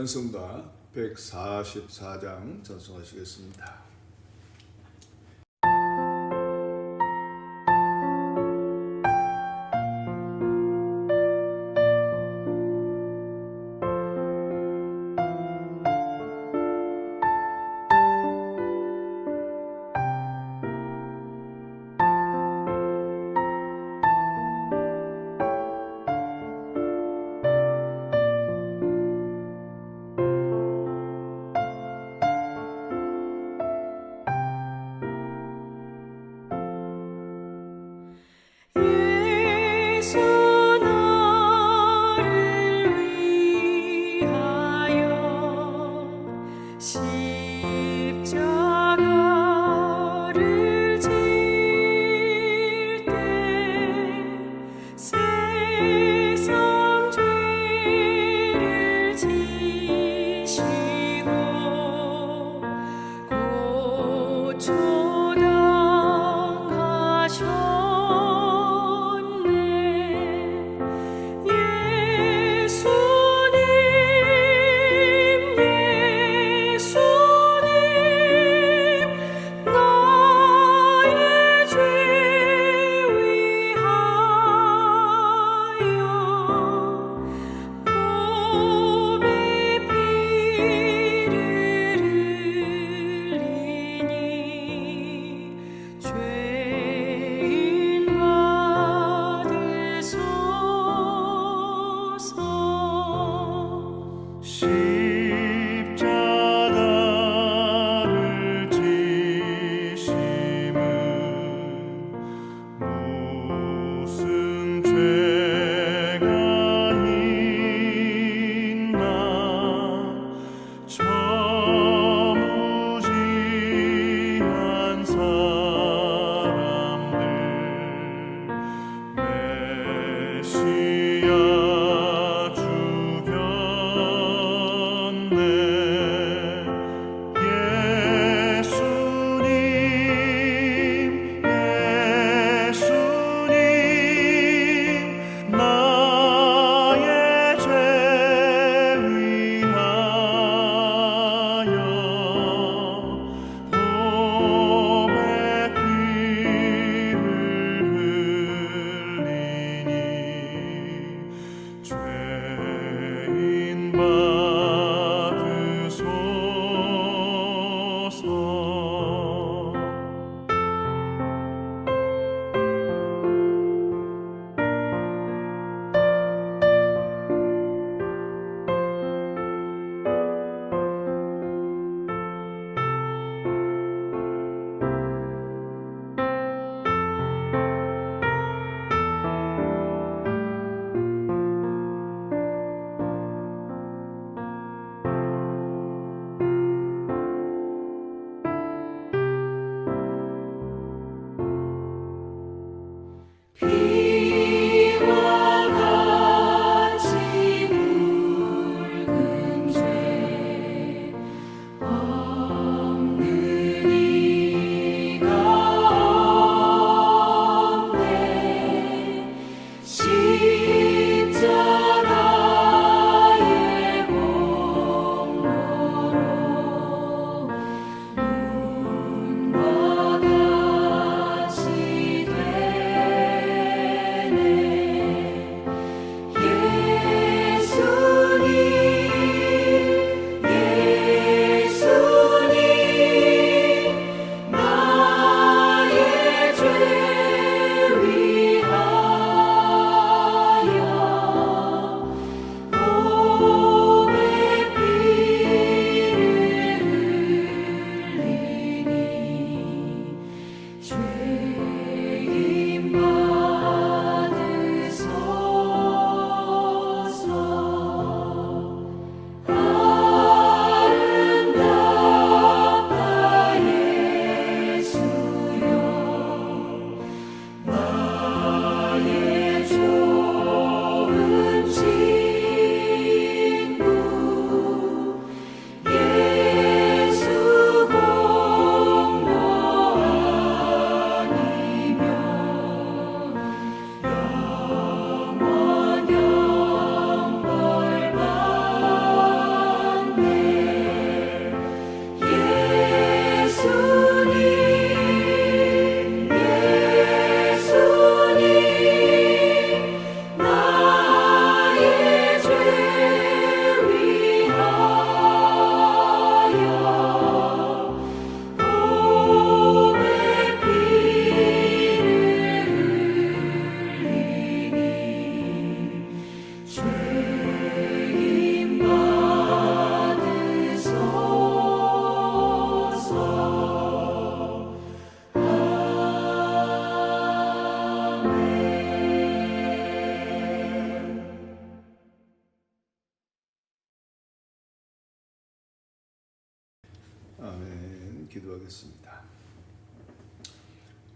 찬송가 144장 찬송하시겠습니다. 아멘. 기도하겠습니다.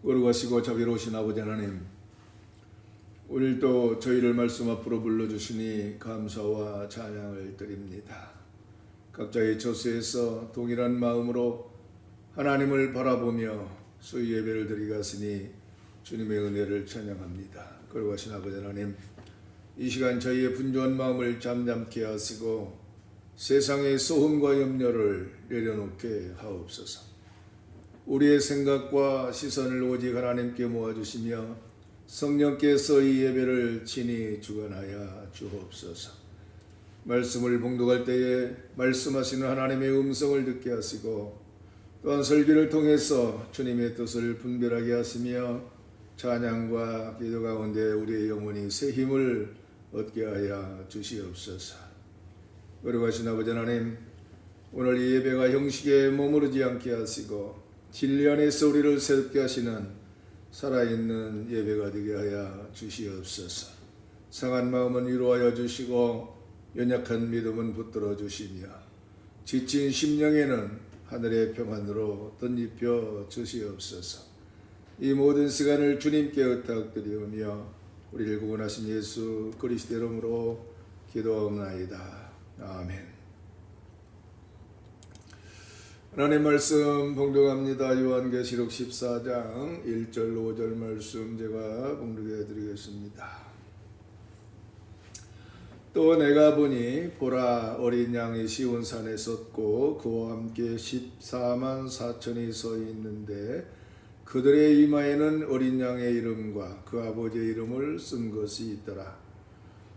거룩하시고 자비로우신 아버지 하나님, 오늘도 저희를 말씀 앞으로 불러주시니 감사와 찬양을 드립니다. 각자의 처소에서 동일한 마음으로 하나님을 바라보며 수요 예배를 드리겠으니 주님의 은혜를 찬양합니다. 거룩하신 아버지 하나님, 이 시간 저희의 분주한 마음을 잠잠케 하시고 세상의 소음과 염려를 내려놓게 하옵소서. 우리의 생각과 시선을 오직 하나님께 모아주시며 성령께서 이 예배를 친히 주관하여 주옵소서. 말씀을 봉독할 때에 말씀하시는 하나님의 음성을 듣게 하시고 또한 설교를 통해서 주님의 뜻을 분별하게 하시며 찬양과 기도 가운데 우리의 영혼이 새 힘을 얻게 하여 주시옵소서. 거룩하신 아버지 하나님, 오늘 이 예배가 형식에 머무르지 않게 하시고 진리 안에서 우리를 새롭게 하시는 살아있는 예배가 되게 하여 주시옵소서. 상한 마음은 위로하여 주시고 연약한 믿음은 붙들어 주시며 지친 심령에는 하늘의 평안으로 덧입혀 주시옵소서. 이 모든 시간을 주님께 의탁드리오며 우리를 구원하신 예수 그리스도 이름으로 기도하옵나이다. 아멘. 하나님 말씀 봉독합니다. 요한계시록 14장 1절 5절 말씀 제가 봉독해 드리겠습니다. 또 내가 보니 보라, 어린 양이 시온산에 섰고 그와 함께 14만 4천이 서 있는데 그들의 이마에는 어린 양의 이름과 그 아버지의 이름을 쓴 것이 있더라.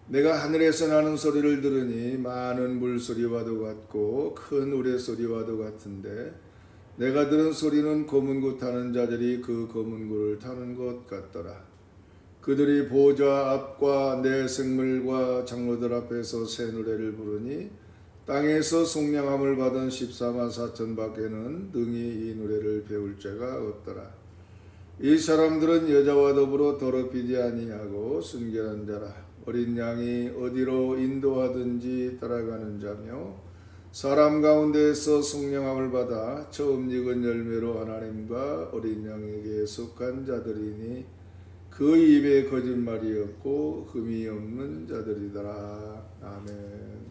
내가 하늘에서 나는 소리를 들으니 많은 물소리와도 같고 큰 우레소리와도 같은데 내가 들은 소리는 거문고 타는 자들이 그 거문고를 타는 것 같더라. 그들이 보좌 앞과 내 생물과 장로들 앞에서 새 노래를 부르니 땅에서 속량함을 받은 14만 4천 밖에는 능히 이 노래를 배울 자가 없더라. 이 사람들은 여자와 더불어 더럽히지 아니하고 순결한 자라. 어린 양이 어디로 인도하든지 따라가는 자며 사람 가운데에서 속량함을 받아 처음 익은 열매로 하나님과 어린 양에게 속한 자들이니 그 입에 거짓말이 없고 흠이 없는 자들이더라. 아멘.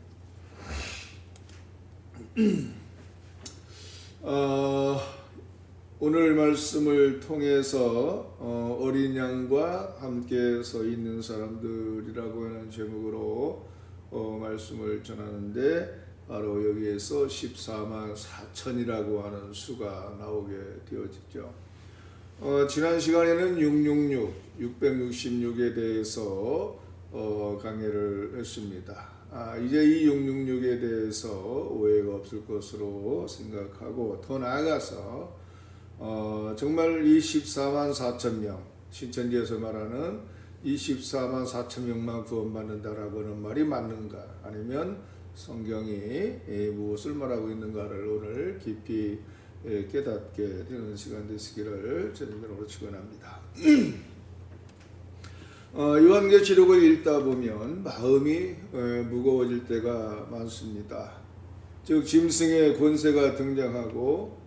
오늘 말씀을 통해서 어린 양과 함께 서 있는 사람들이라고 하는 제목으로 말씀을 전하는데 바로 여기에서 14만 4천이라고 하는 수가 나오게 되어지죠. 지난 시간에는 666에 대해서 강의를 했습니다. 이제 이 666에 대해서 오해가 없을 것으로 생각하고 더 나아가서 정말 이 14만 4천 명, 신천지에서 말하는 이 14만 4천 명만 구원받는다라고 하는 말이 맞는가, 아니면 성경이 무엇을 말하고 있는가를 오늘 깊이 깨닫게 되는 시간 되시기를 주님으로 축원합니다. 요한계시록을 읽다 보면 마음이 무거워질 때가 많습니다. 즉 짐승의 권세가 등장하고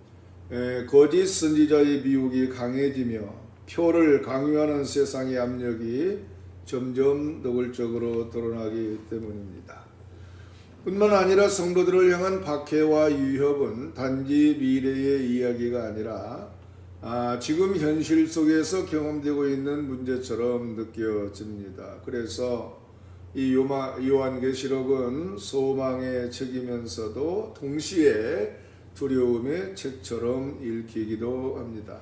거짓 선지자의 미혹이 강해지며 표를 강요하는 세상의 압력이 점점 노골적으로 드러나기 때문입니다. 뿐만 아니라 성도들을 향한 박해와 위협은 단지 미래의 이야기가 아니라 지금 현실 속에서 경험되고 있는 문제처럼 느껴집니다. 그래서 이 요한계시록은 소망의 책이면서도 동시에 두려움의 책처럼 읽히기도 합니다.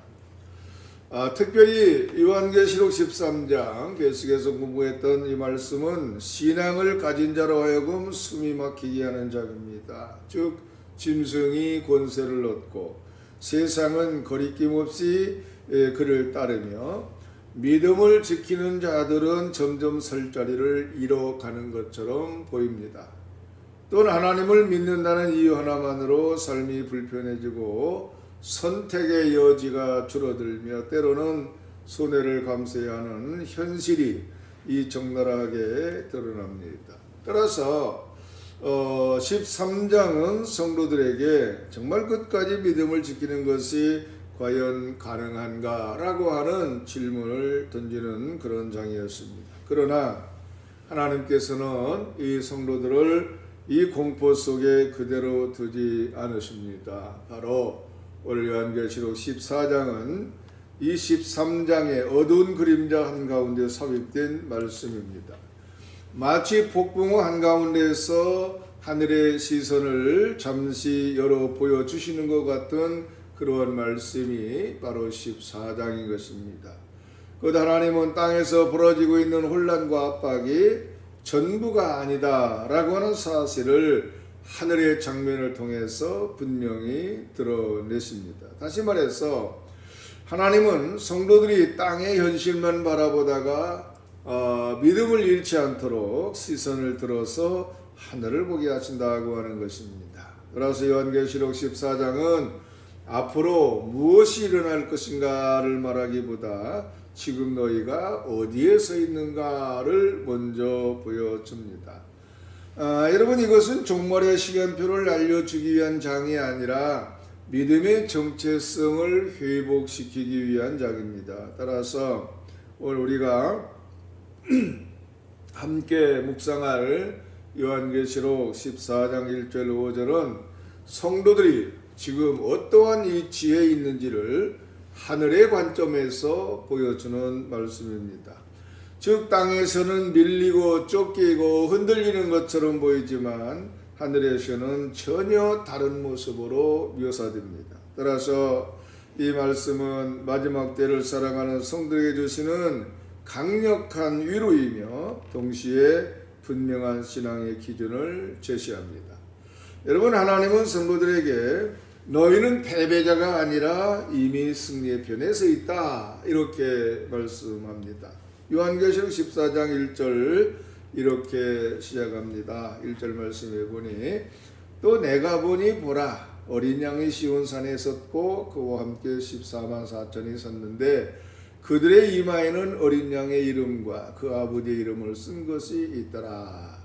특별히 요한계시록 13장 계속해서 공부했던 이 말씀은 신앙을 가진 자로 하여금 숨이 막히게 하는 자입니다. 즉 짐승이 권세를 얻고 세상은 거리낌 없이 그를 따르며 믿음을 지키는 자들은 점점 설 자리를 잃어가는 것처럼 보입니다. 또는 하나님을 믿는다는 이유 하나만으로 삶이 불편해지고 선택의 여지가 줄어들며 때로는 손해를 감수해야 하는 현실이 이 적나라하게 드러납니다. 따라서 13장은 성도들에게 정말 끝까지 믿음을 지키는 것이 과연 가능한가라고 하는 질문을 던지는 그런 장이었습니다. 그러나 하나님께서는 이 성도들을 이 공포 속에 그대로 두지 않으십니다. 바로 오늘 요한계시록 14장은 이 13장의 어두운 그림자 한가운데 삽입된 말씀입니다. 마치 폭풍우 한가운데서 하늘의 시선을 잠시 열어 보여주시는 것 같은 그러한 말씀이 바로 14장인 것입니다. 곧 하나님은 땅에서 벌어지고 있는 혼란과 압박이 전부가 아니다 라고 하는 사실을 하늘의 장면을 통해서 분명히 드러내십니다. 다시 말해서 하나님은 성도들이 땅의 현실만 바라보다가 믿음을 잃지 않도록 시선을 들어서 하늘을 보게 하신다고 하는 것입니다. 따라서 요한계시록 14장은 앞으로 무엇이 일어날 것인가를 말하기보다 지금 너희가 어디에 서 있는가를 먼저 보여줍니다. 여러분, 이것은 종말의 시간표를 알려주기 위한 장이 아니라 믿음의 정체성을 회복시키기 위한 장입니다. 따라서 오늘 우리가 함께 묵상할 요한계시록 14장 1절 5절은 성도들이 지금 어떠한 위치에 있는지를 하늘의 관점에서 보여주는 말씀입니다. 즉 땅에서는 밀리고 쫓기고 흔들리는 것처럼 보이지만 하늘에서는 전혀 다른 모습으로 묘사됩니다. 따라서 이 말씀은 마지막 때를 사랑하는 성도에게 주시는 강력한 위로이며 동시에 분명한 신앙의 기준을 제시합니다. 여러분, 하나님은 성도들에게 너희는 패배자가 아니라 이미 승리의 편에 서 있다 이렇게 말씀합니다. 요한계시록 14장 1절 이렇게 시작합니다. 1절 말씀해 보니 또 내가 보니 보라 어린 양이 시온산에 섰고 그와 함께 14만 4천이 섰는데 그들의 이마에는 어린 양의 이름과 그 아버지의 이름을 쓴 것이 있더라.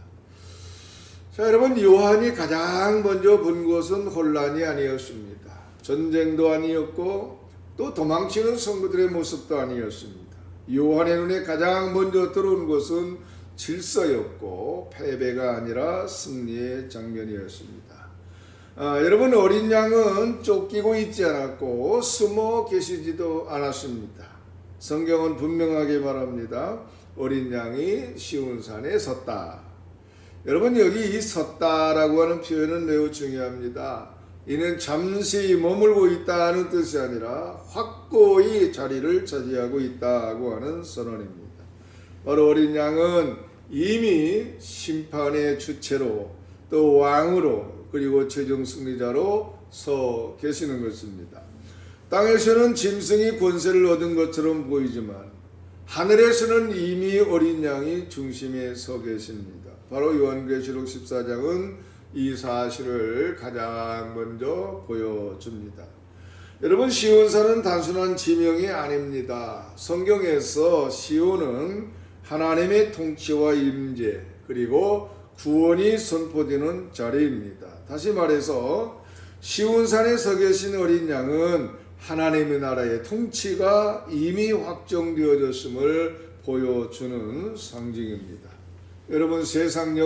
자, 여러분, 요한이 가장 먼저 본 것은 혼란이 아니었습니다. 전쟁도 아니었고 또 도망치는 성도들의 모습도 아니었습니다. 요한의 눈에 가장 먼저 들어온 것은 질서였고 패배가 아니라 승리의 장면이었습니다. 여러분, 어린 양은 쫓기고 있지 않았고 숨어 계시지도 않았습니다. 성경은 분명하게 말합니다. 어린 양이 시온산에 섰다. 여러분, 여기 이 섰다라고 하는 표현은 매우 중요합니다. 이는 잠시 머물고 있다는 뜻이 아니라 확고히 자리를 차지하고 있다고 하는 선언입니다. 바로 어린 양은 이미 심판의 주체로 또 왕으로 그리고 최종 승리자로 서 계시는 것입니다. 땅에서는 짐승이 권세를 얻은 것처럼 보이지만 하늘에서는 이미 어린 양이 중심에 서 계십니다. 바로 요한계시록 14장은 이 사실을 가장 먼저 보여줍니다. 여러분, 시온산은 단순한 지명이 아닙니다. 성경에서 시온은 하나님의 통치와 임재 그리고 구원이 선포되는 자리입니다. 다시 말해서 시온산에 서 계신 어린 양은 하나님의 나라의 통치가 이미 확정되어졌음을 보여주는 상징입니다. 여러분, 세상의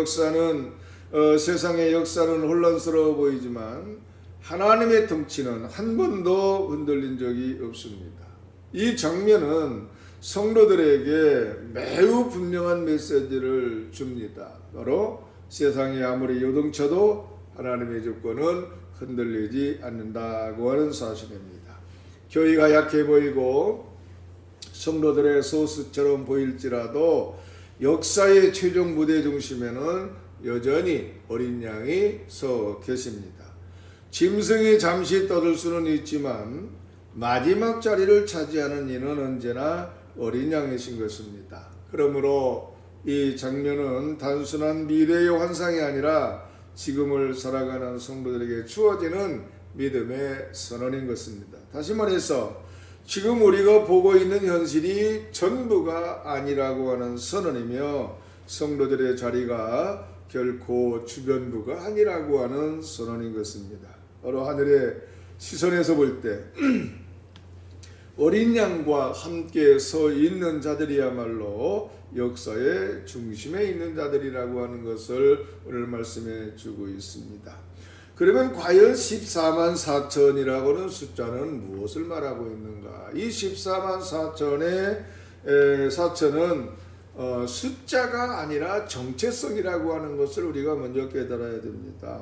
역사는 혼란스러워 보이지만 하나님의 통치는 한 번도 흔들린 적이 없습니다. 이 장면은 성도들에게 매우 분명한 메시지를 줍니다. 바로 세상이 아무리 요동쳐도 하나님의 주권은 흔들리지 않는다고 하는 사실입니다. 교회가 약해 보이고 성도들의 소수처럼 보일지라도 역사의 최종 무대 중심에는 여전히 어린 양이 서 계십니다. 짐승이 잠시 떠들 수는 있지만 마지막 자리를 차지하는 이는 언제나 어린 양이신 것입니다. 그러므로 이 장면은 단순한 미래의 환상이 아니라 지금을 살아가는 성도들에게 주어지는 믿음의 선언인 것입니다. 다시 말해서 지금 우리가 보고 있는 현실이 전부가 아니라고 하는 선언이며 성도들의 자리가 결코 주변부가 아니라고 하는 선언인 것입니다. 바로 하늘의 시선에서 볼 때 어린 양과 함께 서 있는 자들이야말로 역사의 중심에 있는 자들이라고 하는 것을 오늘 말씀해 주고 있습니다. 그러면 과연 14만 4천이라고 하는 숫자는 무엇을 말하고 있는가? 이 14만 4천은 숫자가 아니라 정체성이라고 하는 것을 우리가 먼저 깨달아야 됩니다.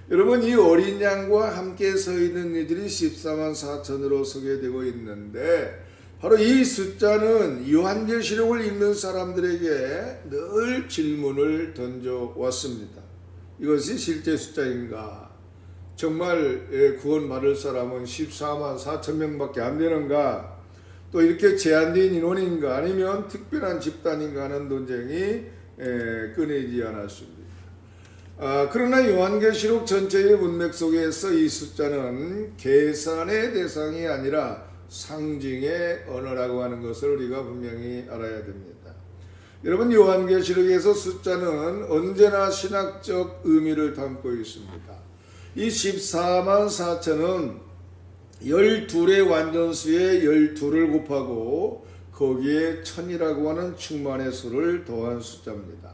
여러분, 이 어린 양과 함께 서 있는 이들이 14만 4천으로 소개되고 있는데 바로 이 숫자는 요한계시록을 읽는 사람들에게 늘 질문을 던져왔습니다. 이것이 실제 숫자인가? 정말 구원받을 사람은 14만 4천 명밖에 안 되는가? 또 이렇게 제한된 인원인가? 아니면 특별한 집단인가 하는 논쟁이 끊이지 않았습니다. 그러나 요한계시록 전체의 문맥 속에서 이 숫자는 계산의 대상이 아니라 상징의 언어라고 하는 것을 우리가 분명히 알아야 됩니다. 여러분, 요한계시록에서 숫자는 언제나 신학적 의미를 담고 있습니다. 이 14만 4천은 12의 완전수에 12를 곱하고 거기에 1000이라고 하는 충만의 수를 더한 숫자입니다.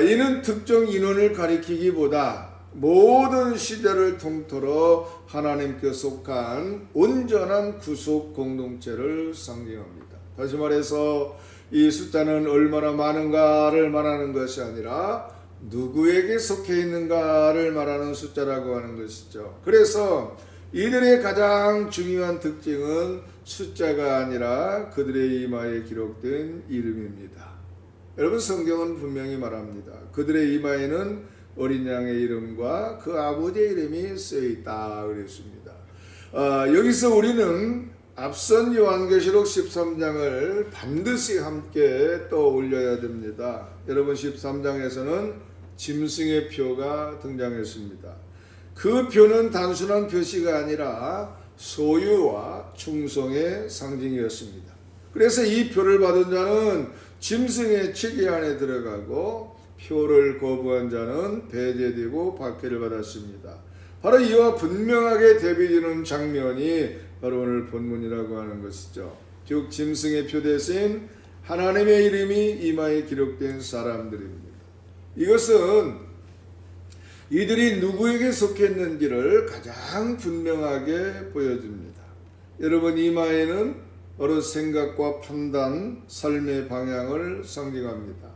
이는 특정 인원을 가리키기보다 모든 시대를 통틀어 하나님께 속한 온전한 구속 공동체를 상징합니다. 다시 말해서 이 숫자는 얼마나 많은가를 말하는 것이 아니라 누구에게 속해 있는가를 말하는 숫자라고 하는 것이죠. 그래서 이들의 가장 중요한 특징은 숫자가 아니라 그들의 이마에 기록된 이름입니다. 여러분, 성경은 분명히 말합니다. 그들의 이마에는 어린 양의 이름과 그 아버지의 이름이 쓰여있다 그랬습니다. 여기서 우리는 앞선 요한계시록 13장을 반드시 함께 떠올려야 됩니다. 여러분, 13장에서는 짐승의 표가 등장했습니다. 그 표는 단순한 표시가 아니라 소유와 충성의 상징이었습니다. 그래서 이 표를 받은 자는 짐승의 치기 안에 들어가고 표를 거부한 자는 배제되고 박해를 받았습니다. 바로 이와 분명하게 대비되는 장면이 바로 오늘 본문이라고 하는 것이죠. 즉 짐승의 표 대신 하나님의 이름이 이마에 기록된 사람들입니다. 이것은 이들이 누구에게 속했는지를 가장 분명하게 보여줍니다. 여러분, 이마에는 바로 생각과 판단, 삶의 방향을 상징합니다.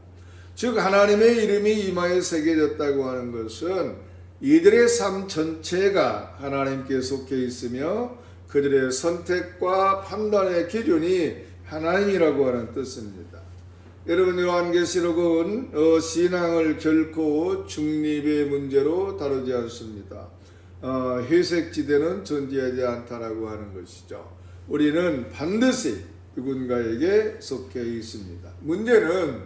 즉 하나님의 이름이 이마에 새겨졌다고 하는 것은 이들의 삶 전체가 하나님께 속해 있으며 그들의 선택과 판단의 기준이 하나님이라고 하는 뜻입니다. 여러분, 요한계시록은 신앙을 결코 중립의 문제로 다루지 않습니다. 회색지대는 존재하지 않다라고 하는 것이죠. 우리는 반드시 누군가에게 속해 있습니다. 문제는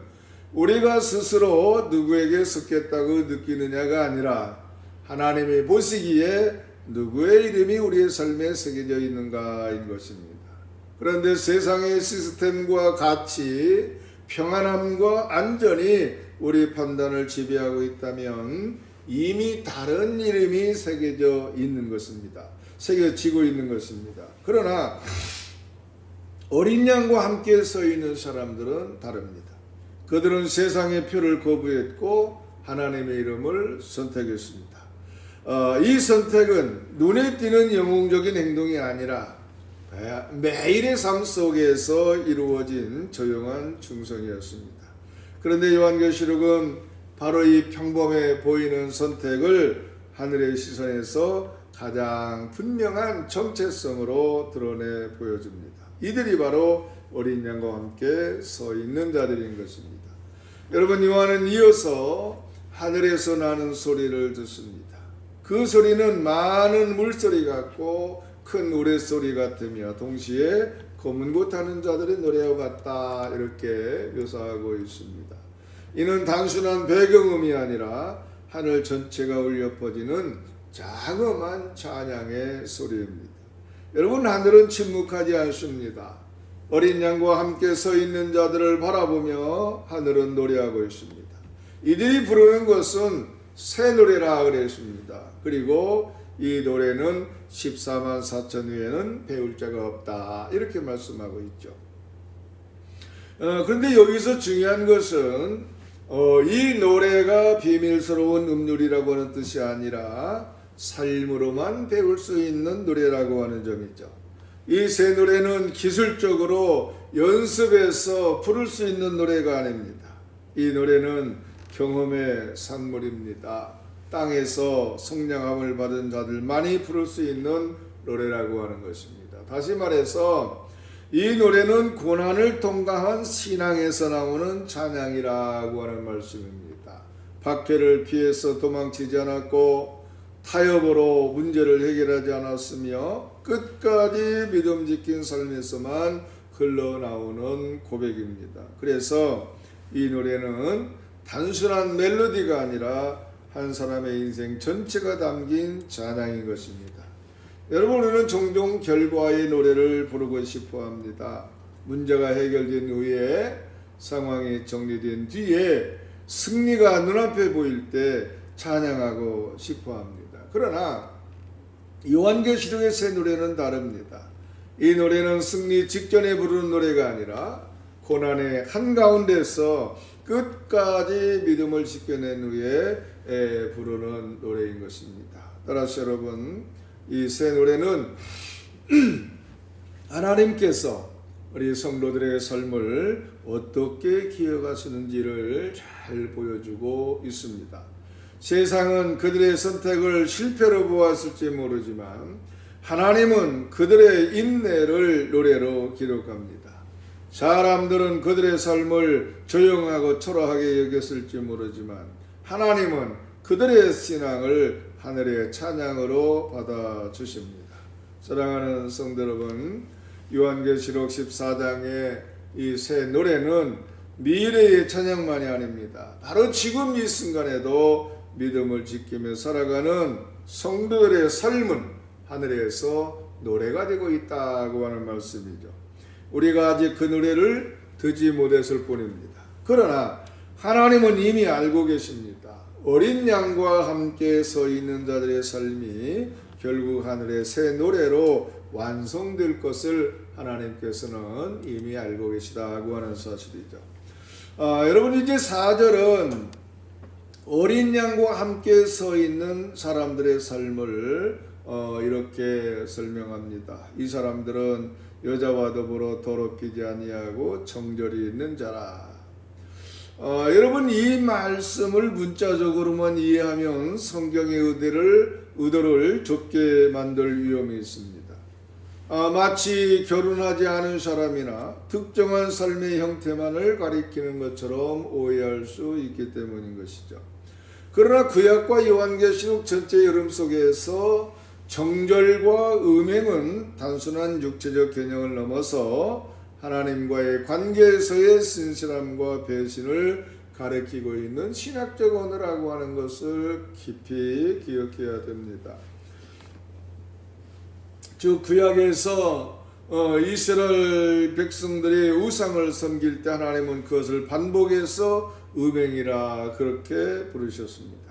우리가 스스로 누구에게 속했다고 느끼느냐가 아니라 하나님이 보시기에 누구의 이름이 우리의 삶에 새겨져 있는가인 것입니다. 그런데 세상의 시스템과 가치, 평안함과 안전이 우리 판단을 지배하고 있다면 이미 다른 이름이 새겨져 있는 것입니다. 새겨지고 있는 것입니다. 그러나 어린 양과 함께 서 있는 사람들은 다릅니다. 그들은 세상의 표를 거부했고 하나님의 이름을 선택했습니다. 이 선택은 눈에 띄는 영웅적인 행동이 아니라 매일의 삶 속에서 이루어진 조용한 충성이었습니다. 그런데 요한계시록은 바로 이 평범해 보이는 선택을 하늘의 시선에서 가장 분명한 정체성으로 드러내 보여줍니다. 이들이 바로 어린 양과 함께 서 있는 자들인 것입니다. 여러분, 요한은 이어서 하늘에서 나는 소리를 듣습니다. 그 소리는 많은 물소리 같고 큰 우레소리 같으며 동시에 검은 못하는 자들의 노래와 같다, 이렇게 묘사하고 있습니다. 이는 단순한 배경음이 아니라 하늘 전체가 울려 퍼지는 자그마한 찬양의 소리입니다. 여러분, 하늘은 침묵하지 않습니다. 어린 양과 함께 서 있는 자들을 바라보며 하늘은 노래하고 있습니다. 이들이 부르는 것은 새 노래라 그랬습니다. 그리고 이 노래는 14만 4천 외에는 배울 자가 없다 이렇게 말씀하고 있죠. 그런데 여기서 중요한 것은 이 노래가 비밀스러운 음률이라고 하는 뜻이 아니라 삶으로만 배울 수 있는 노래라고 하는 점이죠. 이 새 노래는 기술적으로 연습해서 부를 수 있는 노래가 아닙니다. 이 노래는 경험의 산물입니다. 땅에서 성령함을 받은 자들만이 부를 수 있는 노래라고 하는 것입니다. 다시 말해서 이 노래는 고난을 통과한 신앙에서 나오는 찬양이라고 하는 말씀입니다. 박해를 피해서 도망치지 않았고 타협으로 문제를 해결하지 않았으며 끝까지 믿음 지킨 삶에서만 흘러나오는 고백입니다. 그래서 이 노래는 단순한 멜로디가 아니라 한 사람의 인생 전체가 담긴 찬양인 것입니다. 여러분, 우리는 종종 결과의 노래를 부르고 싶어 합니다. 문제가 해결된 후에 상황이 정리된 뒤에 승리가 눈앞에 보일 때 찬양하고 싶어 합니다. 그러나 요한계시록의 새 노래는 다릅니다. 이 노래는 승리 직전에 부르는 노래가 아니라 고난의 한가운데서 끝까지 믿음을 지켜낸 후에 부르는 노래인 것입니다. 따라서 여러분, 이 새 노래는 하나님께서 우리 성도들의 삶을 어떻게 기억하시는지를 잘 보여주고 있습니다. 세상은 그들의 선택을 실패로 보았을지 모르지만 하나님은 그들의 인내를 노래로 기록합니다. 사람들은 그들의 삶을 조용하고 초라하게 여겼을지 모르지만 하나님은 그들의 신앙을 하늘의 찬양으로 받아주십니다. 사랑하는 성도 여러분, 요한계시록 14장의 이 새 노래는 미래의 찬양만이 아닙니다. 바로 지금 이 순간에도 믿음을 지키며 살아가는 성도들의 삶은 하늘에서 노래가 되고 있다고 하는 말씀이죠. 우리가 아직 그 노래를 듣지 못했을 뿐입니다. 그러나 하나님은 이미 알고 계십니다. 어린 양과 함께 서 있는 자들의 삶이 결국 하늘의 새 노래로 완성될 것을 하나님께서는 이미 알고 계시다고 하는 사실이죠. 여러분, 이제 4절은 어린 양과 함께 서 있는 사람들의 삶을 이렇게 설명합니다. 이 사람들은 여자와 더불어 더럽히지 아니하고 정절이 있는 자라. 여러분, 이 말씀을 문자적으로만 이해하면 성경의 의도를 좁게 만들 위험이 있습니다. 마치 결혼하지 않은 사람이나 특정한 삶의 형태만을 가리키는 것처럼 오해할 수 있기 때문인 것이죠. 그러나 구약과 요한계시록 전체 흐름 속에서 정절과 음행은 단순한 육체적 개념을 넘어서 하나님과의 관계에서의 신실함과 배신을 가리키고 있는 신학적 언어라고 하는 것을 깊이 기억해야 됩니다. 즉 구약에서 이스라엘 백성들이 우상을 섬길 때 하나님은 그것을 반복해서 음행이라 그렇게 부르셨습니다.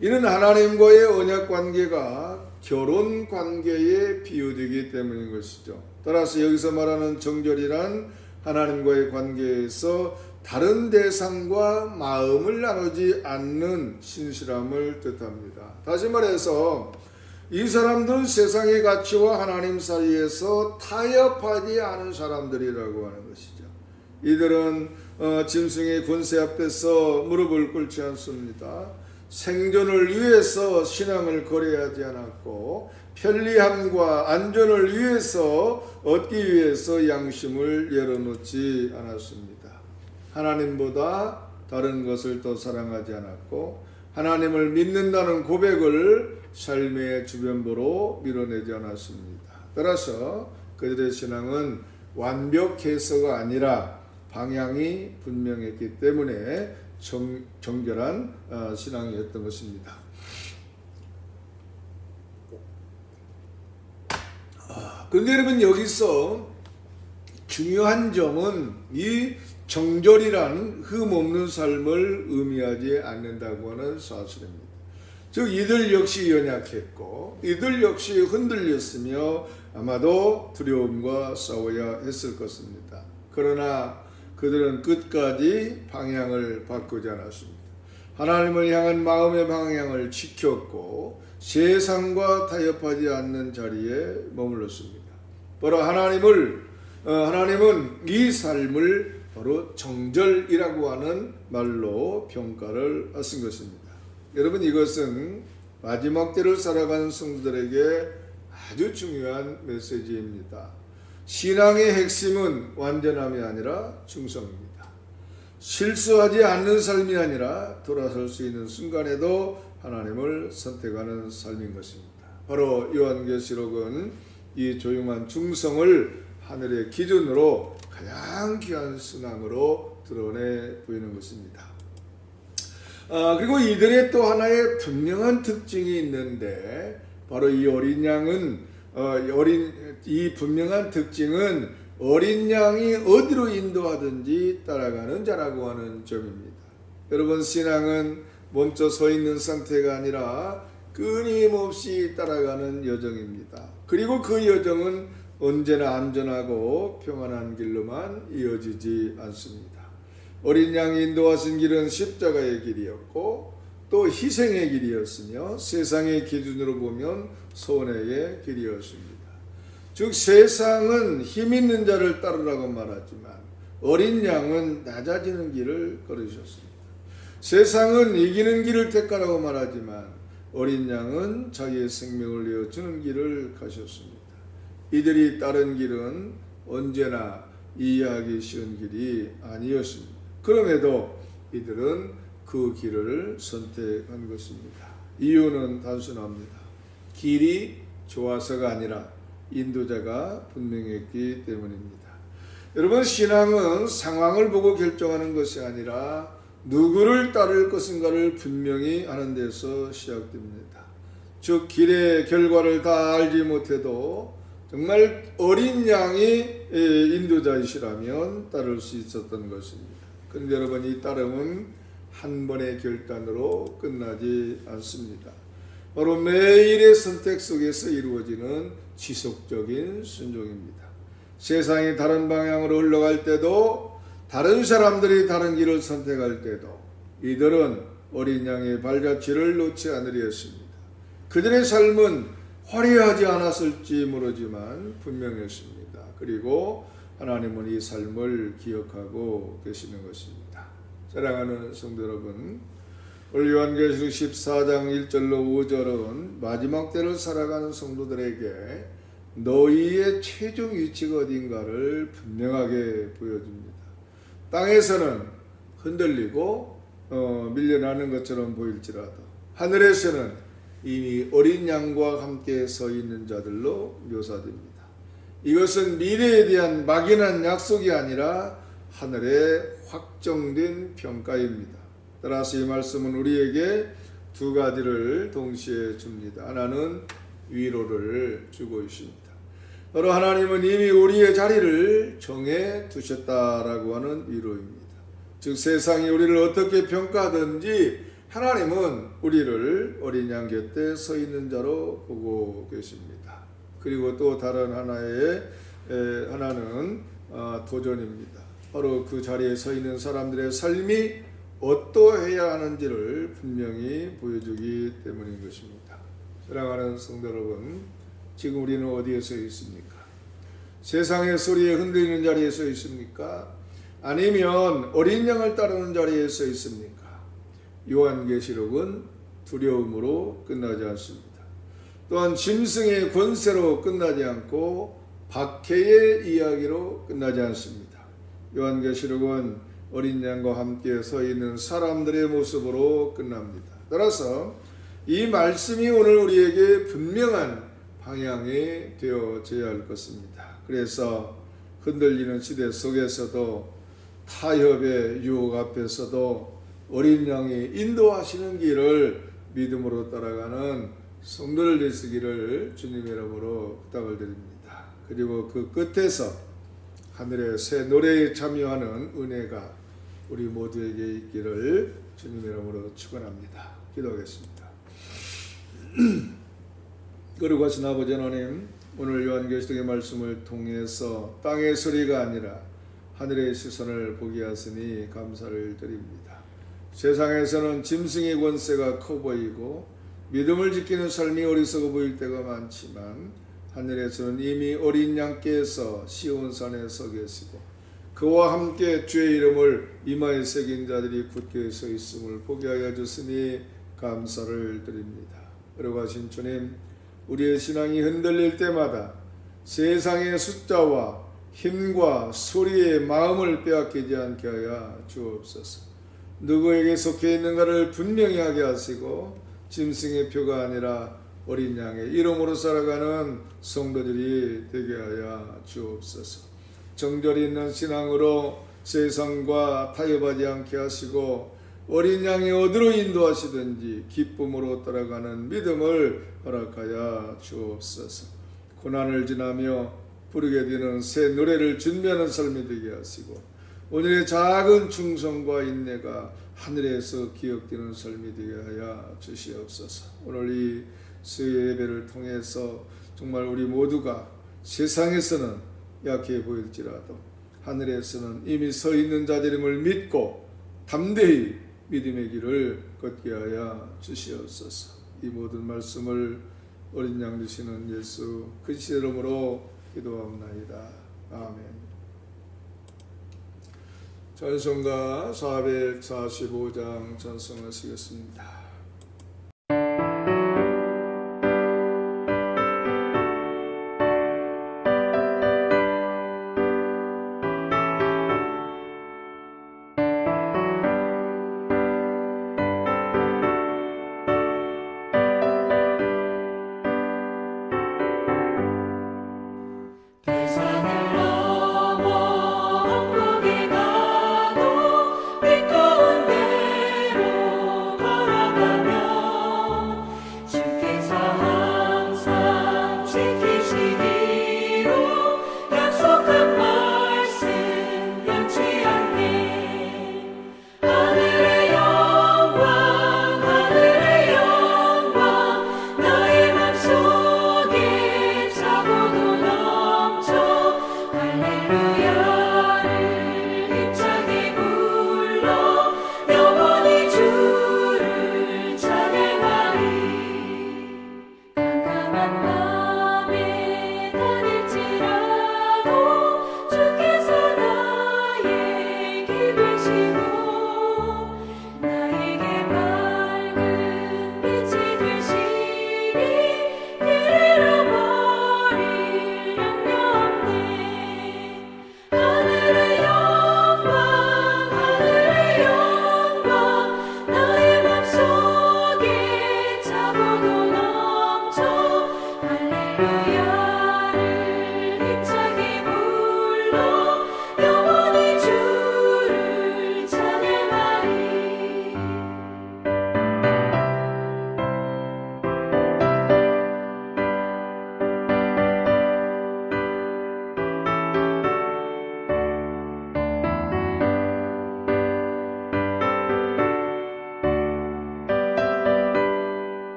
이는 하나님과의 언약 관계가 결혼 관계에 비유되기 때문인 것이죠. 따라서 여기서 말하는 정절이란 하나님과의 관계에서 다른 대상과 마음을 나누지 않는 신실함을 뜻합니다. 다시 말해서 이 사람들은 세상의 가치와 하나님 사이에서 타협하지 않은 사람들이라고 하는 것이죠. 이들은 짐승의 권세 앞에서 무릎을 꿇지 않습니다. 생존을 위해서 신앙을 거래하지 않았고 편리함과 안전을 위해서 얻기 위해서 양심을 열어놓지 않았습니다. 하나님보다 다른 것을 더 사랑하지 않았고 하나님을 믿는다는 고백을 삶의 주변부로 밀어내지 않았습니다. 따라서 그들의 신앙은 완벽해서가 아니라 방향이 분명했기 때문에 정결한 신앙이었던 것입니다. 그런데 여러분, 여기서 중요한 점은 이 정결이란 흠없는 삶을 의미하지 않는다고 하는 사실입니다. 즉 이들 역시 연약했고 이들 역시 흔들렸으며 아마도 두려움과 싸워야 했을 것입니다. 그러나 그들은 끝까지 방향을 바꾸지 않았습니다. 하나님을 향한 마음의 방향을 지켰고 세상과 타협하지 않는 자리에 머물렀습니다. 바로 하나님은 이 삶을 바로 정절이라고 하는 말로 평가를 하신 것입니다. 여러분, 이것은 마지막 때를 살아가는 성도들에게 아주 중요한 메시지입니다. 신앙의 핵심은 완전함이 아니라 충성입니다. 실수하지 않는 삶이 아니라 돌아설 수 있는 순간에도 하나님을 선택하는 삶인 것입니다. 바로 요한계시록은 이 조용한 충성을 하늘의 기준으로 가장 귀한 신앙으로 드러내 보이는 것입니다. 그리고 이들의 또 하나의 분명한 특징이 있는데 바로 이 어린 양은 이 분명한 특징은 어린 양이 어디로 인도하든지 따라가는 자라고 하는 점입니다. 여러분, 신앙은 멈춰 서 있는 상태가 아니라 끊임없이 따라가는 여정입니다. 그리고 그 여정은 언제나 안전하고 평안한 길로만 이어지지 않습니다. 어린 양이 인도하신 길은 십자가의 길이었고 또 희생의 길이었으며 세상의 기준으로 보면 손해의 길이었습니다. 즉 세상은 힘 있는 자를 따르라고 말하지만 어린 양은 낮아지는 길을 걸으셨습니다. 세상은 이기는 길을 택하라고 말하지만 어린 양은 자기의 생명을 내어주는 길을 가셨습니다. 이들이 따른 길은 언제나 이해하기 쉬운 길이 아니었습니다. 그럼에도 이들은 그 길을 선택한 것입니다. 이유는 단순합니다. 길이 좋아서가 아니라 인도자가 분명했기 때문입니다. 여러분, 신앙은 상황을 보고 결정하는 것이 아니라 누구를 따를 것인가를 분명히 하는 데서 시작됩니다. 즉 길의 결과를 다 알지 못해도 정말 어린 양이 인도자이시라면 따를 수 있었던 것입니다. 그런데 여러분, 이 따름은 한 번의 결단으로 끝나지 않습니다. 바로 매일의 선택 속에서 이루어지는 지속적인 순종입니다. 세상이 다른 방향으로 흘러갈 때도 다른 사람들이 다른 길을 선택할 때도 이들은 어린 양의 발자취를 놓지 않으려 했습니다. 그들의 삶은 화려하지 않았을지 모르지만 분명했습니다. 그리고 하나님은 이 삶을 기억하고 계시는 것입니다. 사랑하는 성도 여러분, 오늘 요한계시록 14장 1절로 5절은 마지막 때를 살아가는 성도들에게 너희의 최종 위치가 어딘가를 분명하게 보여줍니다. 땅에서는 흔들리고 밀려나는 것처럼 보일지라도 하늘에서는 이미 어린 양과 함께 서 있는 자들로 묘사됩니다. 이것은 미래에 대한 막연한 약속이 아니라 하늘의 확정된 평가입니다. 따라서 이 말씀은 우리에게 두 가지를 동시에 줍니다. 하나는 위로를 주고 있습니다. 바로 하나님은 이미 우리의 자리를 정해 두셨다라고 하는 위로입니다. 즉 세상이 우리를 어떻게 평가하든지 하나님은 우리를 어린 양 곁에 서 있는 자로 보고 계십니다. 그리고 또 다른 하나는 도전입니다. 바로 그 자리에 서 있는 사람들의 삶이 어떠해야 하는지를 분명히 보여주기 때문인 것입니다. 사랑하는 성도 여러분, 지금 우리는 어디에 서 있습니까? 세상의 소리에 흔들리는 자리에 서 있습니까? 아니면 어린 양을 따르는 자리에 서 있습니까? 요한계시록은 두려움으로 끝나지 않습니다. 또한 짐승의 권세로 끝나지 않고 박해의 이야기로 끝나지 않습니다. 요한계시록은 어린 양과 함께 서 있는 사람들의 모습으로 끝납니다. 따라서 이 말씀이 오늘 우리에게 분명한 방향이 되어져야 할 것입니다. 그래서 흔들리는 시대 속에서도 타협의 유혹 앞에서도 어린 양이 인도하시는 길을 믿음으로 따라가는 성도를 되시기를 주님의 이름으로 부탁을 드립니다. 그리고 그 끝에서 하늘의 새 노래에 참여하는 은혜가 우리 모두에게 있기를 주님의 이름으로 축원합니다. 기도하겠습니다. 거룩하신 아버지 하나님, 오늘 요한계시록의 말씀을 통해서 땅의 소리가 아니라 하늘의 시선을 보게 하시니 감사를 드립니다. 세상에서는 짐승의 권세가 커 보이고 믿음을 지키는 삶이 어리석어 보일 때가 많지만 하늘에서는 이미 어린 양께서 시온산에 서 계시고 그와 함께 주의 이름을 이마에 새긴 자들이 굳게 서 있음을 보게 하여 주시니 감사를 드립니다. 거룩하신 주님, 우리의 신앙이 흔들릴 때마다 세상의 숫자와 힘과 소리에 마음을 빼앗기지 않게 하여 주옵소서. 누구에게 속해 있는가를 분명히 하게 하시고 짐승의 표가 아니라 어린 양의 이름으로 살아가는 성도들이 되게 하여 주옵소서. 정절이 있는 신앙으로 세상과 타협하지 않게 하시고 어린 양이 어디로 인도하시든지 기쁨으로 따라가는 믿음을 허락하여 주옵소서. 고난을 지나며 부르게 되는 새 노래를 준비하는 삶이 되게 하시고 오늘의 작은 충성과 인내가 하늘에서 기억되는 삶이 되게 하여 주시옵소서. 오늘 이 수요 예배를 통해서 정말 우리 모두가 세상에서는 약해 보일지라도 하늘에서는 이미 서 있는 자들임을 믿고 담대히 믿음의 길을 걷게 하여 주시옵소서. 이 모든 말씀을 어린 양 되시는 예수 그리스도의 이름으로 기도하옵나이다. 아멘. 찬송가 445장 찬송하시겠습니다.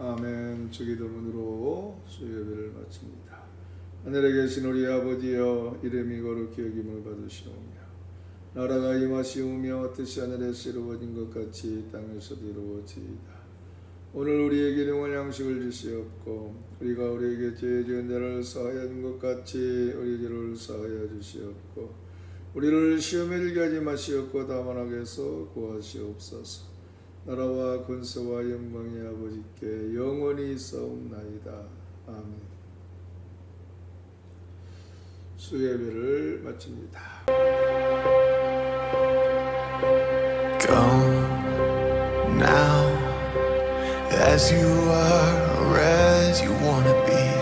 아멘. 주기도문으로 수요예배를 마칩니다. 하늘에 계신 우리 아버지여, 이름이 거룩히 여김을 받으시오며 나라가 임하시오며 뜻이 하늘에서 이루어진 것 같이 땅에서도 이루어지이다. 오늘 우리에게 일용할 양식을 주시옵고 우리가 우리에게 죄 지은 자를 사하여 준 것 같이 우리 죄를 사하여 주시옵고 우리를 시험에 들게 하지 마시옵고 다만 악에서 구하시옵소서. 나라와 권세와 영광이 아버지께 영원히 있사옵나이다. 아멘. 수예배를 마칩니다. Go now, as you are, or as you wanna be.